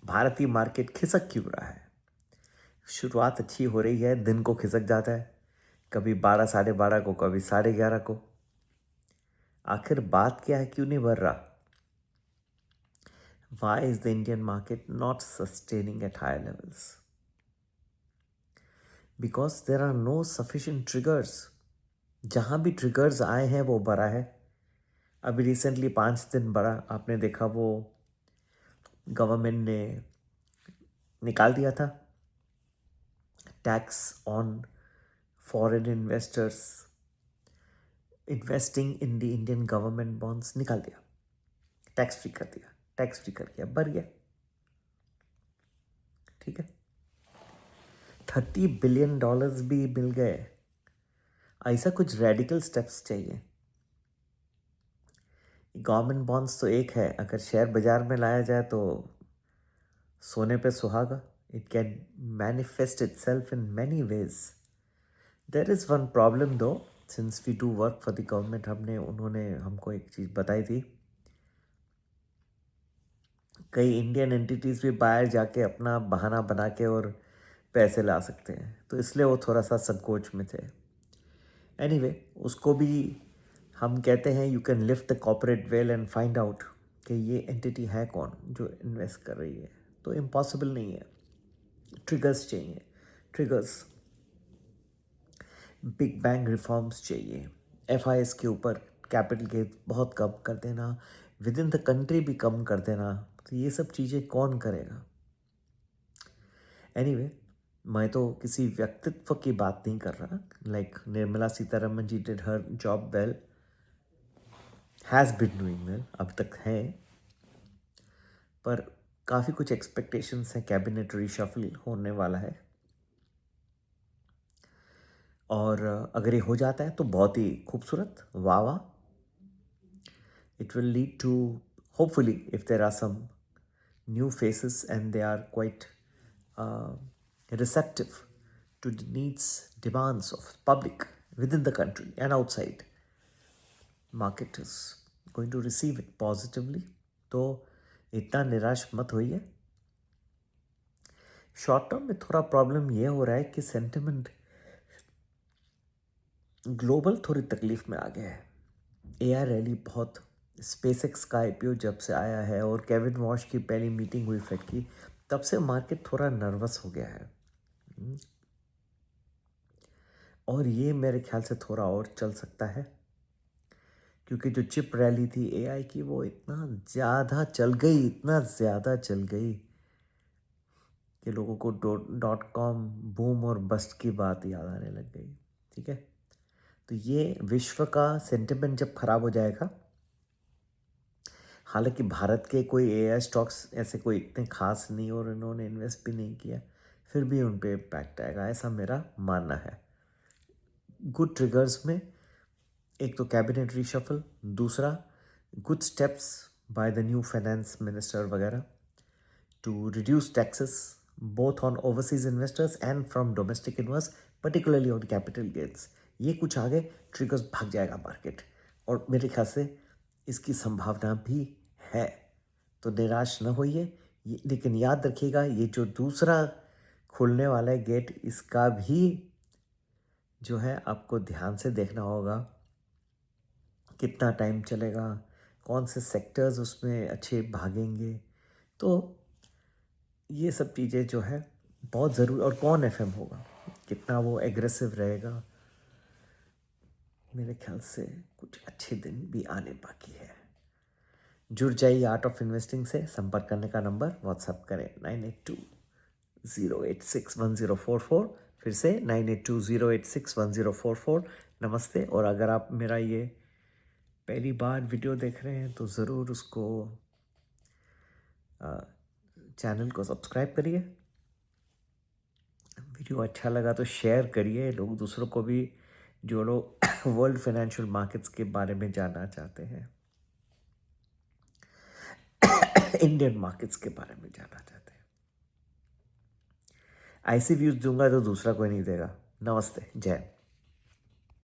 भारतीय मार्केट खिसक क्यों रहा है? शुरुआत अच्छी हो रही है, दिन को खिसक जाता है, कभी 12 साढ़े 12 को, कभी 11:30 को। आखिर बात क्या है, क्यों नहीं बढ़ रहा? Why is the Indian market not sustaining at higher levels? Because there are no sufficient triggers. जहाँ भी ट्रिगर्स आए हैं वो बढ़ा है। अभी रिसेंटली 5 दिन बढ़ा, आपने देखा, वो गवर्नमेंट ने निकाल दिया था tax on foreign investors investing in the Indian government bonds, निकाल दिया, टैक्स फ्री कर दिया, टैक्स फ्री कर दिया, बढ़ गया। ठीक है, $30 बिलियन भी मिल गए। ऐसा कुछ रेडिकल स्टेप्स चाहिए। गवर्नमेंट बॉन्ड्स तो एक है, अगर शेयर बाजार में लाया जाए तो सोने पे सुहागा। It can manifest itself in many ways. There is one problem though, since we do work for the government, उन्होंने हमको एक चीज़ बताई थी, कई इंडियन एंटिटीज़ भी बाहर जाके अपना बहाना बना के और पैसे ला सकते हैं, तो इसलिए वो थोड़ा सा संकोच में थे। एनीवे, उसको भी हम कहते हैं you can lift the corporate veil and find out कि ये एंटिटी है कौन जो इन्वेस्ट कर रही है। तो इम्पॉसिबल नहीं है, ट्रिगर्स चाहिए, ट्रिगर्स। बिग बैंग रिफॉर्म्स चाहिए, एफआईएस के ऊपर कैपिटल गेन बहुत कम कर देना, विद इन द कंट्री भी कम कर देना, तो ये सब चीज़ें कौन करेगा? एनीवे, मैं तो किसी व्यक्तित्व की बात नहीं कर रहा। Like Nirmala Sitharaman ji did her job well, has been doing well, अब तक है, पर काफ़ी कुछ एक्सपेक्टेशंस हैं, कैबिनेट रिशफल होने वाला है, और अगर ये हो जाता है तो बहुत ही खूबसूरत, वाह वाह। It will lead to, hopefully, if there are some new faces and they are quite receptive to the needs, demands of public within the country and outside, market is going to receive it positively. तो इतना निराश मत होइए। Short term में थोड़ा problem ये हो रहा है कि सेंटिमेंट ग्लोबल थोड़ी तकलीफ में आ गया है। एआई रैली बहुत, स्पेसएक्स का आईपीओ जब से आया है और केविन वॉश की पहली मीटिंग हुई फेड की, तब से मार्केट थोड़ा नर्वस हो गया है। और ये मेरे ख्याल से थोड़ा और चल सकता है, क्योंकि जो चिप रैली थी एआई की, वो इतना ज़्यादा चल गई, इतना ज़्यादा चल गई कि लोगों को .com बूम और बस्ट की बात याद आने लग गई। ठीक है, तो ये विश्व का सेंटिमेंट जब खराब हो जाएगा, हालांकि भारत के कोई एआई स्टॉक्स ऐसे कोई इतने खास नहीं और इन्होंने इन्वेस्ट भी नहीं किया, फिर भी उन पे इम्पैक्ट आएगा, ऐसा मेरा मानना है। गुड ट्रिगर्स में एक तो कैबिनेट रिशफल, दूसरा good steps by the new finance minister वगैरह to reduce taxes both on overseas investors and from domestic invest, particularly on capital gains. ये कुछ आगे ट्रिगर्स भाग जाएगा मार्केट, और मेरे ख्याल से इसकी संभावना भी है, तो निराश न होइए। लेकिन याद रखिएगा, ये जो दूसरा खुलने वाला है गेट, इसका भी जो है आपको ध्यान से देखना होगा, कितना टाइम चलेगा, कौन से सेक्टर्स उसमें अच्छे भागेंगे, तो ये सब चीज़ें जो है बहुत ज़रूरी, और कौन एफएम होगा, कितना वो एग्रेसिव रहेगा। मेरे ख्याल से कुछ अच्छे दिन भी आने बाकी है। जुड़ जाइए आर्ट ऑफ इन्वेस्टिंग से। संपर्क करने का नंबर व्हाट्सएप करें 9820861044, फिर से 9820861044। नमस्ते। और अगर आप मेरा ये पहली बार वीडियो देख रहे हैं तो ज़रूर उसको चैनल को सब्सक्राइब करिए। वीडियो अच्छा लगा तो शेयर करिए, लोग दूसरों को भी, जो लोग वर्ल्ड फाइनेंशियल मार्केट्स के बारे में जानना चाहते हैं, इंडियन मार्केट्स के बारे में जानना चाहते हैं। ऐसे व्यूज़ दूंगा तो दूसरा कोई नहीं देगा। नमस्ते, जय।